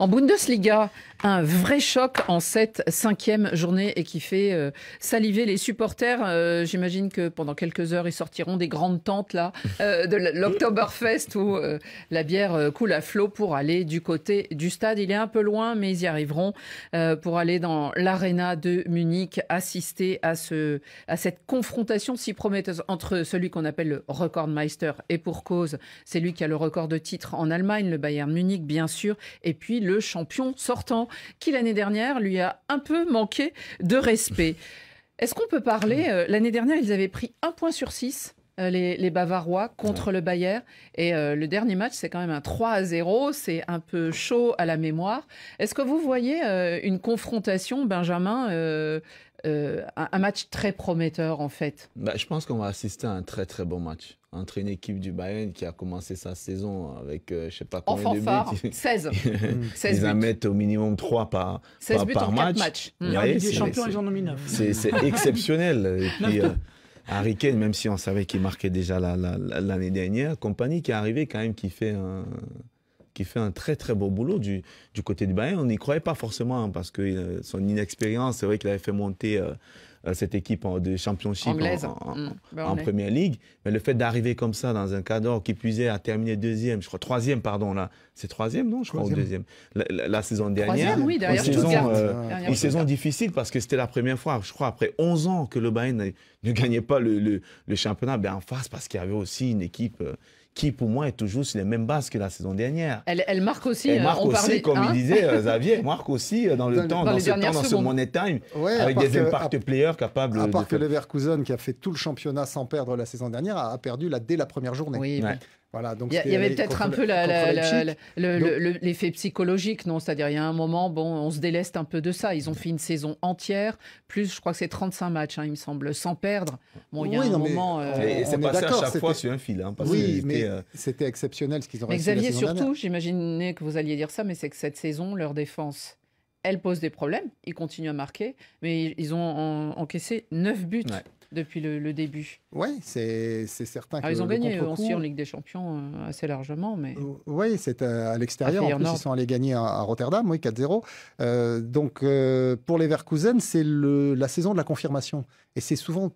En Bundesliga, un vrai choc en cette 5e journée et qui fait saliver les supporters. J'imagine que pendant quelques heures, ils sortiront des grandes tentes là, de l'Oktoberfest où la bière coule à flot pour aller du côté du stade. Il est un peu loin, mais ils y arriveront pour aller dans l'Arena de Munich, assister à cette confrontation si prometteuse entre celui qu'on appelle le Rekordmeister, et pour cause, c'est lui qui a le record de titres en Allemagne, le Bayern Munich bien sûr, et puis le champion sortant, qui l'année dernière lui a un peu manqué de respect. Est-ce qu'on peut parler, l'année dernière ils avaient pris 1 point sur 6, les Bavarois contre le Bayern, et le dernier match c'est quand même un 3-0, c'est un peu chaud à la mémoire. Est-ce que vous voyez une confrontation, Benjamin, un match très prometteur en fait? Je pense qu'on va assister à un très très bon match entre une équipe du Bayern qui a commencé sa saison avec je ne sais pas combien de buts. 16 ils en mettent au minimum 3 par 16 buts en match. 4 matchs. En Ligue des Champions, ils en ont mis 9. C'est exceptionnel. Et puis Harry Kane, même si on savait qu'il marquait déjà l'année dernière, Kompany qui est arrivé quand même, qui fait un très très beau boulot du côté du Bayern. On n'y croyait pas forcément parce que son inexpérience, c'est vrai qu'il avait fait monter cette équipe de championship anglaise en Premier League. Mais le fait d'arriver comme ça dans un cadre qui puisait à terminer 2e, je crois 3e, pardon, là. C'est 3e, non? Je crois, ou 2e. La saison dernière. 3e, oui, derrière une saison difficile parce que c'était la première fois, je crois, après 11 ans que le Bayern ne gagnait pas le championnat. En face, parce qu'il y avait aussi une équipe qui, pour moi, est toujours sur les mêmes bases que la saison dernière. Elle marque aussi. Elle marque aussi, comme il disait Xavier, elle marque aussi dans ce Money Time, avec des impact players capables de... À part que Leverkusen, qui a fait tout le championnat sans perdre la saison dernière, a perdu dès la première journée. Oui, ouais. Voilà, donc il y avait peut-être un peu l'effet psychologique, non? C'est-à-dire, il y a un moment, on se déleste un peu de ça. Ils ont fait une saison entière, plus, je crois que c'est 35 matchs, il me semble, sans perdre. Il y a un moment... Et c'est passé à chaque fois sur un fil. Mais c'était exceptionnel ce qu'ils ont réussi Xavier, la saison surtout, dernière. j'imaginais que vous alliez dire ça, mais c'est que cette saison, leur défense, elle pose des problèmes. Ils continuent à marquer, mais ils ont encaissé 9 buts. Ouais. Depuis le début. Oui, c'est certain. Ils ont gagné aussi en Ligue des Champions assez largement. Mais... Oui, c'est à l'extérieur. En plus, ils sont allés gagner à Rotterdam, 4-0. Donc, pour les Leverkusen, c'est la saison de la confirmation. Et c'est souvent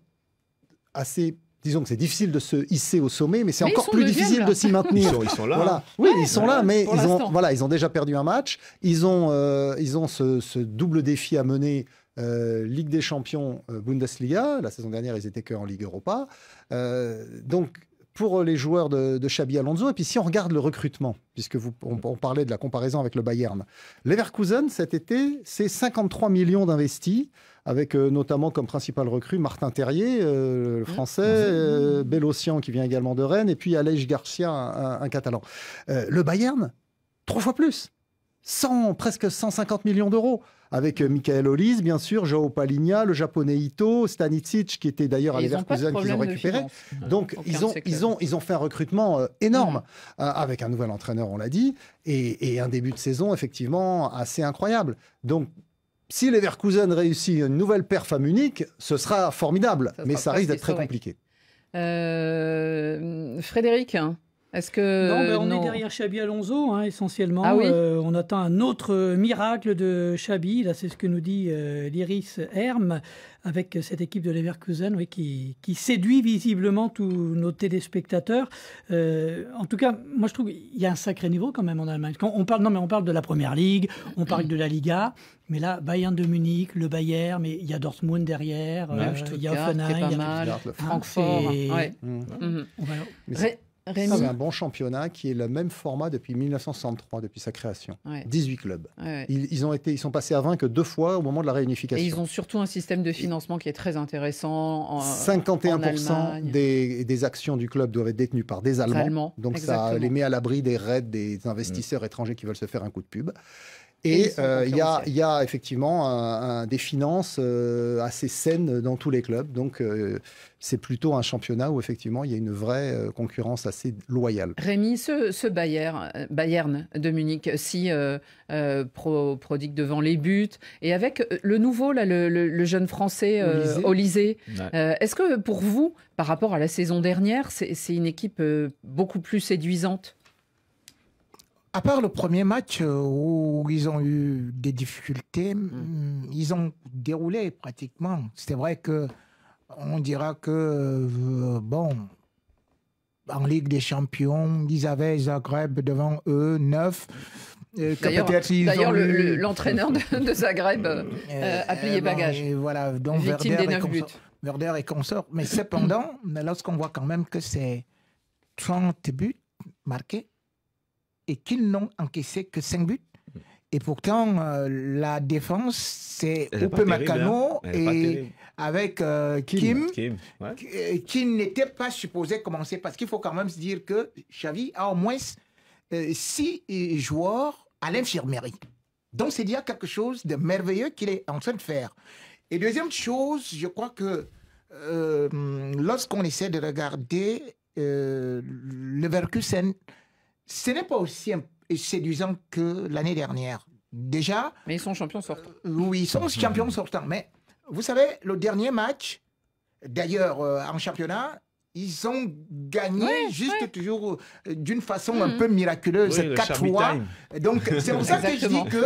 assez... Disons que c'est difficile de se hisser au sommet, mais c'est encore plus difficile de s'y maintenir. Ils sont là. Voilà. Oui, ils sont là, mais ils ont déjà perdu un match. Ils ont ce double défi à mener. Ligue des Champions, Bundesliga. La saison dernière, ils étaient qu'en Ligue Europa. Donc, pour les joueurs de Xabi Alonso, et puis si on regarde le recrutement, puisque on parlait de la comparaison avec le Bayern, Leverkusen, cet été, c'est 53 millions d'investis, avec notamment comme principal recrue Martin Terrier, le français, Bélocian qui vient également de Rennes, et puis Aleix Garcia, un Catalan. Le Bayern, 3 fois plus. Presque 150 millions d'euros, avec Michael Olise, bien sûr, João Palhinha, le japonais Ito, Stanisic, qui était d'ailleurs à Leverkusen, qu'ils ont récupéré. Donc, ils ont fait un recrutement énorme, avec un nouvel entraîneur, on l'a dit, et un début de saison, effectivement, assez incroyable. Donc, si Leverkusen réussit une nouvelle perf à Munich, ce sera formidable, mais ça risque d'être très compliqué. Frédéric, est-ce que on est derrière Xabi Alonso, essentiellement. Ah oui. On attend un autre miracle de Xabi. Là, c'est ce que nous dit l'Iris Herm, avec cette équipe de Leverkusen, qui séduit visiblement tous nos téléspectateurs. En tout cas, moi, je trouve qu'il y a un sacré niveau quand même en Allemagne. Quand on parle de la Première Ligue, on parle de la Liga. Mais là, Bayern de Munich, le Bayern, mais il y a Dortmund derrière, il y a Hoffenheim, il y a Francfort. C'est un bon championnat qui est le même format depuis 1963, depuis sa création. 18 clubs. Ils sont passés à 20 que 2 fois au moment de la réunification. Et ils ont surtout un système de financement qui est très intéressant. 51% des actions du club doivent être détenues par des Allemands. Donc exactement. Ça les met à l'abri des raids des investisseurs étrangers qui veulent se faire un coup de pub. Et il y a effectivement des finances assez saines dans tous les clubs. Donc, c'est plutôt un championnat où, effectivement, il y a une vraie concurrence assez loyale. Rémi, ce Bayern de Munich, si prodigue devant les buts, et avec le nouveau, là, le jeune Français Olysée, est-ce que pour vous, par rapport à la saison dernière, c'est une équipe beaucoup plus séduisante ? À part le premier match où ils ont eu des difficultés, ils ont déroulé pratiquement. C'est vrai que on dira que, en Ligue des Champions, ils avaient Zagreb devant eux, 9. D'ailleurs, l'entraîneur de Zagreb a plié bagage. Voilà, donc victime des 9 buts. Werder et consort. Mais cependant, lorsqu'on voit quand même que c'est 30 buts marqués et qu'ils n'ont encaissé que 5 buts, et pourtant, la défense, c'est Upamecano et avec Kim qui n'était pas supposé commencer, parce qu'il faut quand même se dire que Xavi a au moins 6 joueurs à l'infirmerie. Donc, c'est dire quelque chose de merveilleux qu'il est en train de faire. Et deuxième chose, je crois que lorsqu'on essaie de regarder Leverkusen, ce n'est pas aussi séduisant que l'année dernière. Déjà. Mais ils sont champions sortants. Oui, ils sont champions sortants. Mais vous savez, le dernier match, d'ailleurs, en championnat, ils ont gagné toujours d'une façon un peu miraculeuse, 4-3. Donc, c'est pour ça que je dis que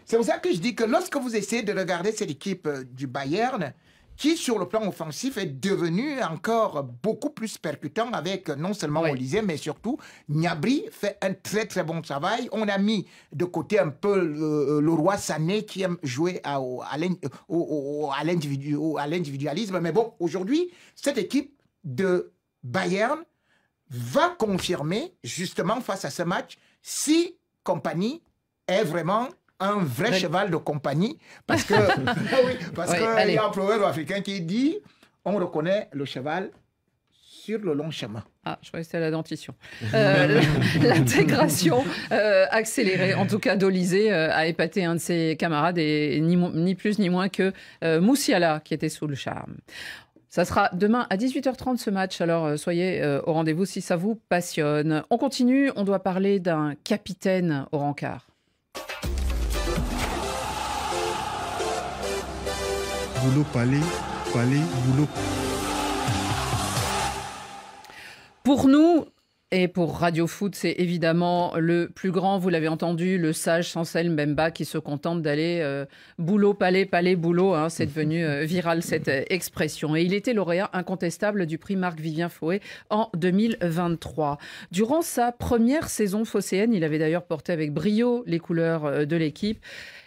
c'est pour ça que je dis que lorsque vous essayez de regarder cette équipe du Bayern, qui sur le plan offensif est devenu encore beaucoup plus percutant avec non seulement Olysée, mais surtout Gnabry fait un très très bon travail. On a mis de côté un peu le roi Sané qui aime jouer à l'individualisme. Mais bon, aujourd'hui, cette équipe de Bayern va confirmer justement face à ce match si Kompany est vraiment un vrai cheval de compagnie, parce que il y a un proverbe africain qui dit on reconnaît le cheval sur le long chemin. Ah, je croyais que c'était la dentition. L'intégration accélérée, en tout cas d'Olysée, a épaté un de ses camarades, et ni plus ni moins que Moussiala, qui était sous le charme. Ça sera demain à 18h30 ce match, alors soyez au rendez-vous si ça vous passionne. On continue, on doit parler d'un capitaine au rencard. Boulot, palais, boulot. Pour nous et pour Radio Foot, c'est évidemment le plus grand, vous l'avez entendu, le sage Chancel Mbemba qui se contente d'aller boulot, palais, boulot. Hein, c'est devenu viral cette expression. Et il était lauréat incontestable du prix Marc-Vivien Foé en 2023. Durant sa première saison phocéenne, il avait d'ailleurs porté avec brio les couleurs de l'équipe.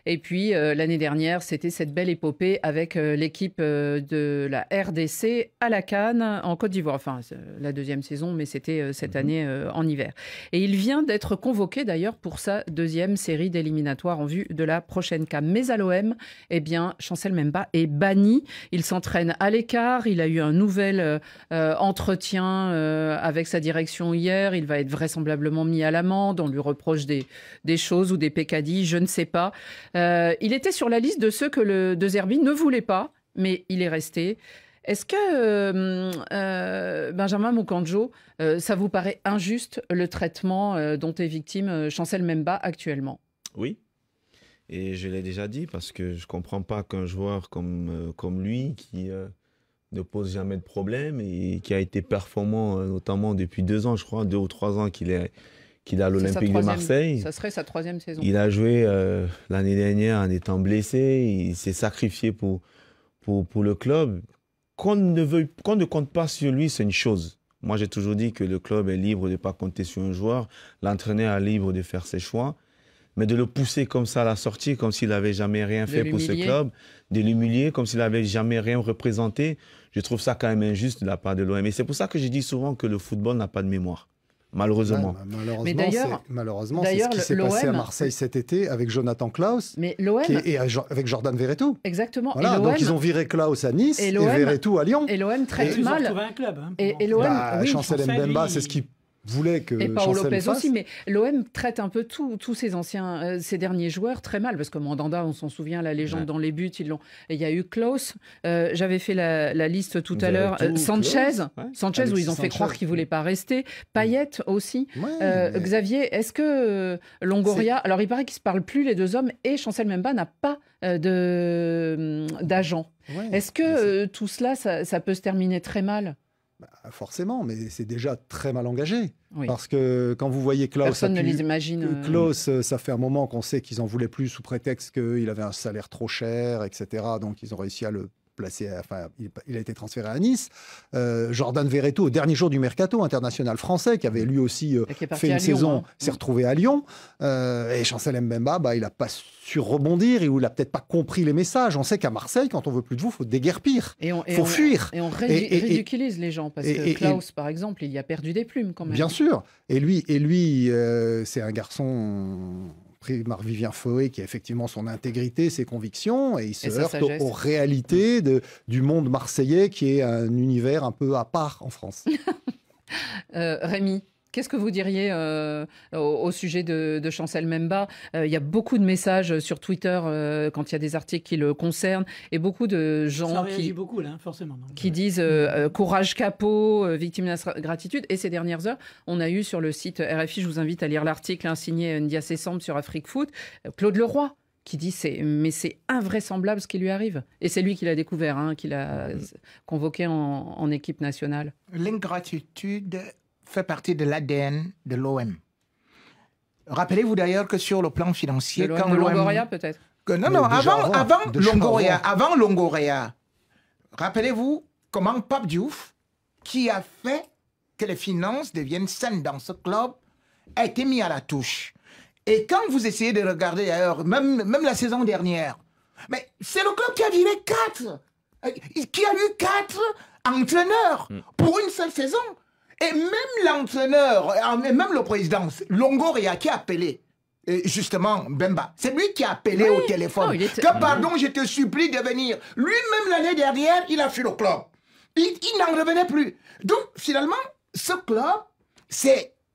Et puis, l'année dernière, c'était cette belle épopée avec l'équipe de la RDC à la CAN en Côte d'Ivoire. Enfin, la deuxième saison, mais c'était cette année en hiver. Et il vient d'être convoqué d'ailleurs pour sa deuxième série d'éliminatoires en vue de la prochaine CAN. Mais à l'OM, eh bien, Chancel Mbemba est banni. Il s'entraîne à l'écart. Il a eu un nouvel entretien avec sa direction hier. Il va être vraisemblablement mis à l'amende. On lui reproche des choses ou des peccadilles, je ne sais pas. Il était sur la liste de ceux que le De Zerbi ne voulait pas, mais il est resté. Est-ce que, Benjamin Moukandjo, ça vous paraît injuste le traitement dont est victime Chancel Mbemba actuellement ? Oui, et je l'ai déjà dit, parce que je ne comprends pas qu'un joueur comme lui, qui ne pose jamais de problème et qui a été performant, notamment depuis 2 ans, je crois, 2 ou 3 ans qu'il est à l'Olympique de Marseille. Ça serait sa 3e saison. Il a joué l'année dernière en étant blessé. Il s'est sacrifié pour le club. Qu'on ne compte pas sur lui, c'est une chose. Moi, j'ai toujours dit que le club est libre de ne pas compter sur un joueur. L'entraîneur est libre de faire ses choix. Mais de le pousser comme ça à la sortie, comme s'il n'avait jamais rien fait pour ce club, de l'humilier comme s'il n'avait jamais rien représenté, je trouve ça quand même injuste de la part de l'OM. Et c'est pour ça que je dis souvent que le football n'a pas de mémoire. Malheureusement. Ouais, malheureusement, c'est ce qui s'est passé à Marseille cet été avec Jonathan Klaus et avec Jordan Verretou. Exactement. Voilà, donc ils ont viré Klaus à Nice et Verretou à Lyon. Et l'OM traite mal. Un club, hein, et l'OM, Chancel Mbemba, c'est ce qui voulait que et Paolo Chancel Lopez fasse. aussi, mais l'OM traite un peu tous ces anciens, ces derniers joueurs très mal, parce que Mandanda, on s'en souvient, la légende dans les buts, il y a eu Klaus, j'avais fait la liste tout à l'heure, Sanchez, où ils ont fait croire qu'il ne voulait pas rester, Payet aussi, Xavier, est-ce que Longoria, alors il paraît qu'ils ne se parlent plus les deux hommes, et Chancel Mbemba n'a pas d'agent. Est-ce que tout cela, ça peut se terminer très mal ? Forcément, mais c'est déjà très mal engagé. Oui. Parce que quand vous voyez Klaus... Personne ne les imagine. Klaus, ça fait un moment qu'on sait qu'ils en voulaient plus sous prétexte qu'il avait un salaire trop cher, etc. Donc ils ont réussi à le placé, enfin, il a été transféré à Nice. Jordan Verretou, au dernier jour du mercato international français, qui avait lui aussi fait une saison, s'est retrouvé à Lyon. Et Chancel Mbemba, il n'a pas su rebondir, ou il n'a peut-être pas compris les messages. On sait qu'à Marseille, quand on veut plus de vous, il faut déguerpir. Il faut fuir. Et on ridiculise les gens, parce que Klaus, par exemple, il y a perdu des plumes quand même. Bien sûr. Et lui c'est un garçon... pris par Vivien Foé, qui a effectivement son intégrité, ses convictions, et il se heurte aux réalités du monde marseillais, qui est un univers un peu à part en France. Rémi, qu'est-ce que vous diriez au sujet de Chancel Mbemba? Il y a beaucoup de messages sur Twitter quand il y a des articles qui le concernent, et beaucoup de gens qui disent courage capot, victime d'ingratitude. Et ces dernières heures, on a eu sur le site RFI, je vous invite à lire l'article signé Ndia Sessambe sur Afrique Foot, Claude Leroy, qui dit mais c'est invraisemblable ce qui lui arrive. Et c'est lui qui l'a découvert, qui l'a convoqué en équipe nationale. L'ingratitude fait partie de l'ADN de l'OM. Rappelez-vous d'ailleurs que sur le plan financier... De Longoria peut-être avant Longoria, rappelez-vous comment Pape Diouf, qui a fait que les finances deviennent saines dans ce club, a été mis à la touche. Et quand vous essayez de regarder d'ailleurs, même la saison dernière, mais c'est le club qui a viré 4, qui a eu 4 entraîneurs pour une seule saison. Et même l'entraîneur, même le président, Longoria, qui a appelé justement Mbemba, c'est lui qui a appelé au téléphone. Pardon, je te supplie de venir. Lui-même l'année dernière, il a fui le club. Il n'en revenait plus. Donc finalement, ce club,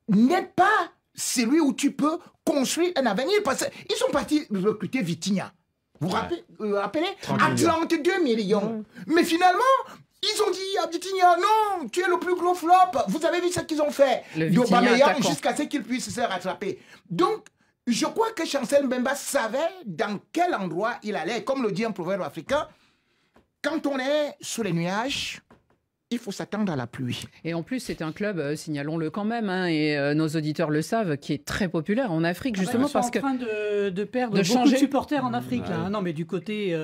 n'est pas celui où tu peux construire un avenir. Parce qu'ils sont partis recruter Vitinha. Vous vous rappelez à 32 millions. Mais finalement... ils ont dit à Vitinha, non, tu es le plus gros flop. Vous avez vu ce qu'ils ont fait d'Aubameyang jusqu'à ce qu'il puisse se rattraper. Donc, je crois que Chancel Mbemba savait dans quel endroit il allait. Comme le dit un proverbe africain, quand on est sous les nuages, il faut s'attendre à la pluie. Et en plus, c'est un club, signalons-le quand même, et nos auditeurs le savent, qui est très populaire en Afrique, justement parce que... Ils sont en train de perdre beaucoup de supporters en Afrique. Là, hein. Non, mais du côté,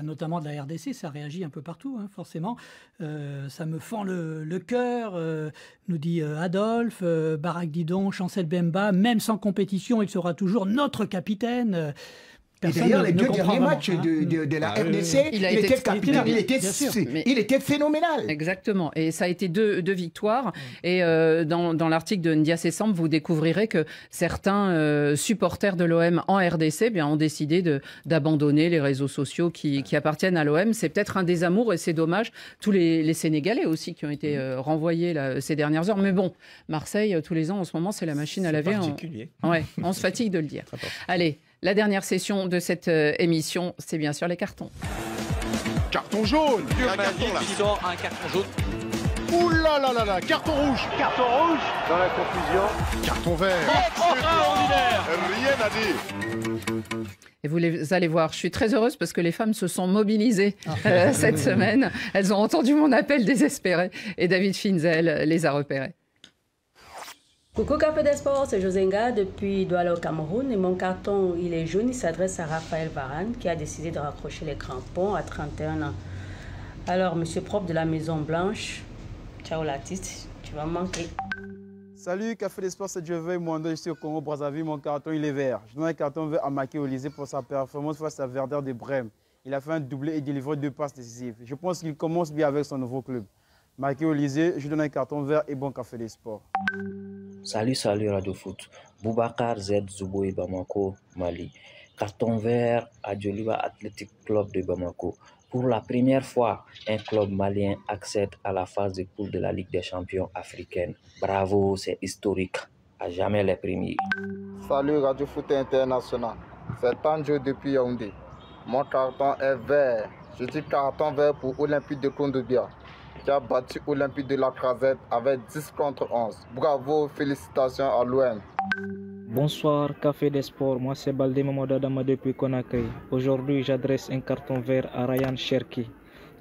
notamment de la RDC, ça réagit un peu partout, forcément. Ça me fend le cœur, nous dit Adolphe, Barak Didon, Chancel Mbemba, même sans compétition, il sera toujours notre capitaine. Et d'ailleurs, les 2 derniers matchs de la RDC, il était phénoménal. Exactement. Et ça a été deux victoires. Et dans l'article de Ndia Sessambe, vous découvrirez que certains supporters de l'OM en RDC ont décidé d'abandonner les réseaux sociaux qui appartiennent à l'OM. C'est peut-être un désamour et c'est dommage. Tous les Sénégalais aussi qui ont été renvoyés ces dernières heures. Mais bon, Marseille, tous les ans, en ce moment, c'est la machine à laver. C'est particulier. On se fatigue de le dire. Allez. La dernière session de cette émission, c'est bien sûr les cartons. Carton jaune. Un carton là. Qui sort un carton jaune. Ouh là là là là, carton rouge. Carton rouge. Dans la confusion. Carton vert. Extraordinaire. Rien à dire. Et vous allez voir, je suis très heureuse parce que les femmes se sont mobilisées cette semaine. Elles ont entendu mon appel désespéré et David Finzel les a repérées. Coucou Café des Sports, c'est Josenga depuis Douala au Cameroun et mon carton il est jaune, il s'adresse à Raphaël Varane qui a décidé de raccrocher les crampons à 31 ans. Alors monsieur propre de la Maison Blanche, ciao l'artiste, tu vas manquer. Salut Café des Sports, c'est Jovey Mwando, je suis au Congo Brazzaville, mon carton il est vert. Je donne un carton vert à Maké Olysée pour sa performance face à Werder de Brême. Il a fait un doublé et délivré 2 passes décisives. Je pense qu'il commence bien avec son nouveau club. Maké Olysée, je donne un carton vert et bon Café des Sports. Salut Radio Foot. Boubacar Z Zouboui Bamako, Mali. Carton vert à Djoliba Athletic Club de Bamako. Pour la première fois, un club malien accède à la phase de poule de la Ligue des champions africaine. Bravo, c'est historique. À jamais les premiers. Salut Radio Foot International. C'est Tanjo depuis Yaoundé. Mon carton est vert. Je dis carton vert pour Olympique de Kondobia, qui a battu Olympique de la Crasette avec 10 contre 11. Bravo, félicitations à l'OM. Bonsoir, Café des Sports. Moi, c'est Baldé Mamadou Adama depuis Conakry. Aujourd'hui, j'adresse un carton vert à Ryan Cherki.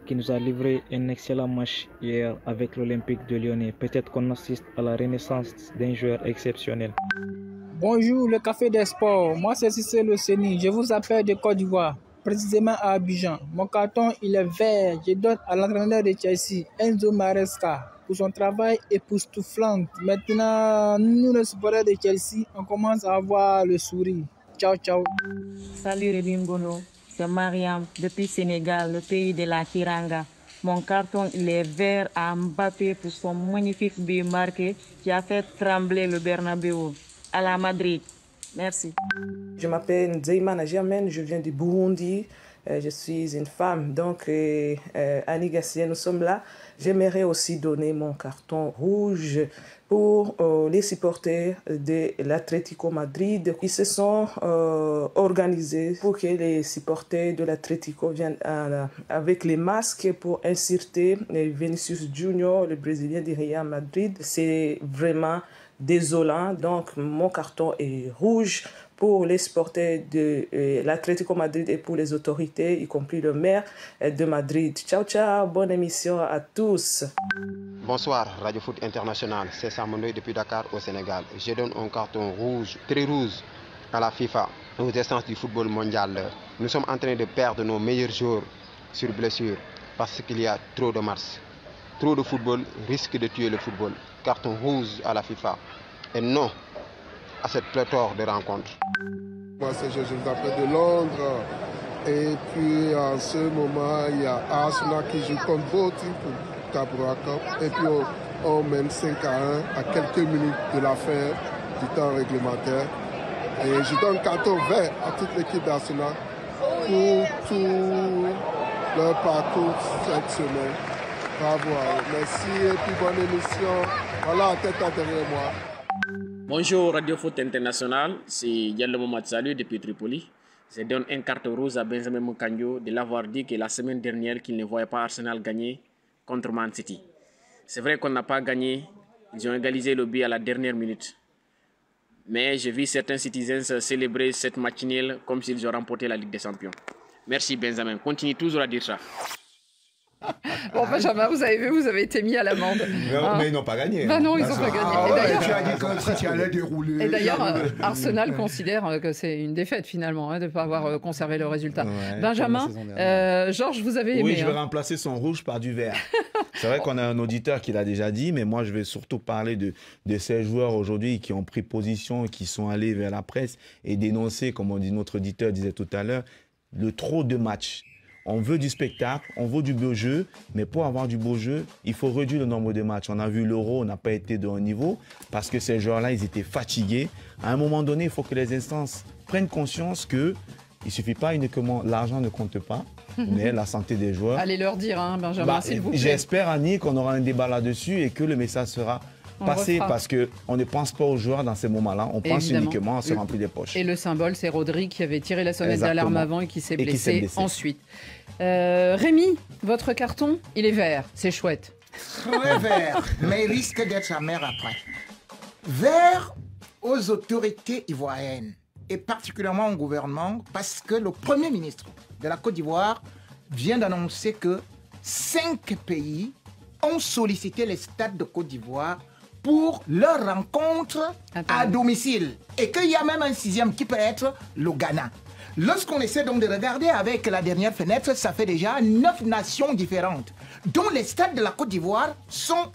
qui nous a livré un excellent match hier avec l'Olympique de Lyonnais. Peut-être qu'on assiste à la renaissance d'un joueur exceptionnel. Bonjour, le Café des Sports. Moi, c'est Cissé Le Séni. Je vous appelle de Côte d'Ivoire, précisément à Abidjan. Mon carton, il est vert. Je donne à l'entraîneur de Chelsea, Enzo Maresca, pour son travail époustouflant. Maintenant, nous, les supporters de Chelsea, on commence à avoir le sourire. Ciao, ciao. Salut Rémi Ngono, c'est Mariam depuis Sénégal, le pays de la Tiranga. Mon carton, il est vert à Mbappé pour son magnifique but marqué qui a fait trembler le Bernabéu. À la Madrid. Merci. Je m'appelle Nzeimana Germaine, je viens du Burundi. Je suis une femme, donc Annie Gassier, nous sommes là. J'aimerais aussi donner mon carton rouge pour les supporters de l'Atlético Madrid. Ils se sont organisés pour que les supporters de l'Atlético viennent avec les masques pour insulter Vinicius Junior, le Brésilien du Real Madrid. C'est vraiment désolant. Donc mon carton est rouge pour les supporters de l'Atlético Madrid et pour les autorités, y compris le maire de Madrid. Ciao, ciao, bonne émission à tous. Bonsoir, Radio Foot International, c'est Samonoy depuis Dakar au Sénégal. Je donne un carton rouge, très rouge, à la FIFA, aux instances du football mondial. Nous sommes en train de perdre nos meilleurs joueurs sur blessure parce qu'il y a trop de matchs. Trop de football risque de tuer le football. Carton rouge à la FIFA et non à cette pléthore de rencontres. Moi, c'est je vous appelle de Londres. Et puis, en ce moment, il y a Arsenal qui joue contre Botti pour Cabra Cup. Et puis, on mène 5-1 à quelques minutes de la fin du temps réglementaire. Et je donne carton vert à toute l'équipe d'Arsenal pour tout leur parcours cette semaine. Bravo, merci et puis bonne émission. Voilà, en tête derrière moi. Bonjour Radio Foot International, c'est Diallo Mohamed Salou depuis Tripoli. Je donne un carton rouge à Benjamin Moukandjo de l'avoir dit que la semaine dernière qu'il ne voyait pas Arsenal gagner contre Man City. C'est vrai qu'on n'a pas gagné, ils ont égalisé le but à la dernière minute. Mais j'ai vu certains citizens célébrer cette match nulle comme s'ils ont remporté la Ligue des Champions. Merci Benjamin, continue toujours à dire ça. Bon, Benjamin, vous avez vu, vous avez été mis à l'amende. Mais ils n'ont pas gagné. Ben non, ils n'ont pas gagné. Tu as dit que si tu allais dérouler. Et d'ailleurs, Arsenal considère que c'est une défaite finalement, de ne pas avoir conservé le résultat. Ouais, Benjamin, Georges, vous avez aimé. Oui, je vais remplacer son rouge par du vert. C'est vrai qu'on a un auditeur qui l'a déjà dit, mais moi je vais surtout parler de ces joueurs aujourd'hui qui ont pris position, qui sont allés vers la presse et dénoncer, comme on dit, notre auditeur disait tout à l'heure, le trop de matchs. On veut du spectacle, on veut du beau jeu, mais pour avoir du beau jeu, il faut réduire le nombre de matchs. On a vu l'Euro, on n'a pas été de haut niveau parce que ces joueurs-là, ils étaient fatigués. À un moment donné, il faut que les instances prennent conscience qu'il ne suffit pas uniquement, l'argent ne compte pas, mais la santé des joueurs. Allez leur dire, hein, Benjamin, s'il vous plaît. J'espère, Annie, qu'on aura un débat là-dessus et que le message sera passé parce qu'on ne pense pas aux joueurs dans ces moments-là, on pense uniquement à se remplir des poches. Et le symbole, c'est Rodri qui avait tiré la sonnette d'alarme avant et qui s'est blessé ensuite. Rémi, votre carton, il est vert, c'est chouette. Très vert, mais il risque d'être sa mère après. Vert aux autorités ivoiriennes et particulièrement au gouvernement parce que le Premier ministre de la Côte d'Ivoire vient d'annoncer que 5 pays ont sollicité les stades de Côte d'Ivoire pour leur rencontre à domicile et qu'il y a même un 6e qui peut être le Ghana. Lorsqu'on essaie donc de regarder avec la dernière fenêtre, ça fait déjà 9 nations différentes, dont les stades de la Côte d'Ivoire sont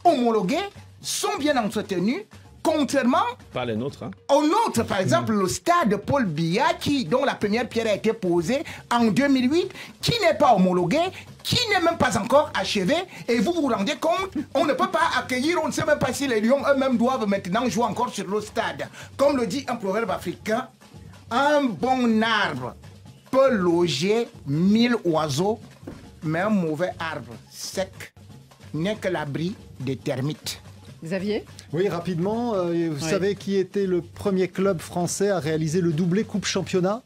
homologués, sont bien entretenus, contrairement pas les nôtres, hein. Aux nôtres. Par exemple, le stade Paul Biya, dont la première pierre a été posée en 2008, qui n'est pas homologué, qui n'est même pas encore achevé, et vous vous rendez compte, on ne peut pas accueillir, on ne sait même pas si les Lions eux-mêmes doivent maintenant jouer encore sur le stade. Comme le dit un proverbe africain, un bon arbre peut loger 1000 oiseaux, mais un mauvais arbre sec n'est que l'abri des termites. Xavier ? Oui, rapidement, vous savez qui était le premier club français à réaliser le doublé Coupe Championnat ?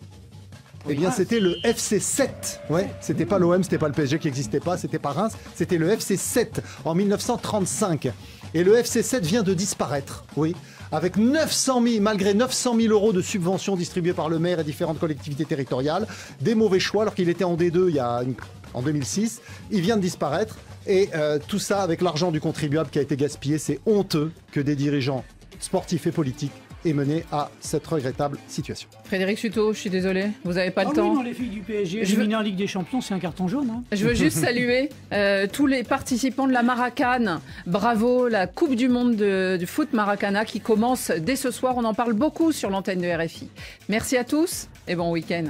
Eh bien, c'était le FC 7. Ouais, c'était pas l'OM, c'était pas le PSG qui n'existait pas, c'était pas Reims, c'était le FC 7 en 1935. Et le FC 7 vient de disparaître, oui, avec 900 000, malgré 900 000 euros de subventions distribuées par le maire et différentes collectivités territoriales, des mauvais choix, alors qu'il était en D2 il y a en 2006. Il vient de disparaître. Et tout ça avec l'argent du contribuable qui a été gaspillé. C'est honteux que des dirigeants sportifs et politiques aient mené à cette regrettable situation. Frédéric Sutot, je suis désolé, vous n'avez pas le temps. Oui, non, les filles du PSG, éliminées en Ligue des Champions, c'est un carton jaune. Hein. Je veux juste saluer tous les participants de la Maracane. Bravo, la Coupe du Monde du foot Maracana qui commence dès ce soir. On en parle beaucoup sur l'antenne de RFI. Merci à tous et bon week-end.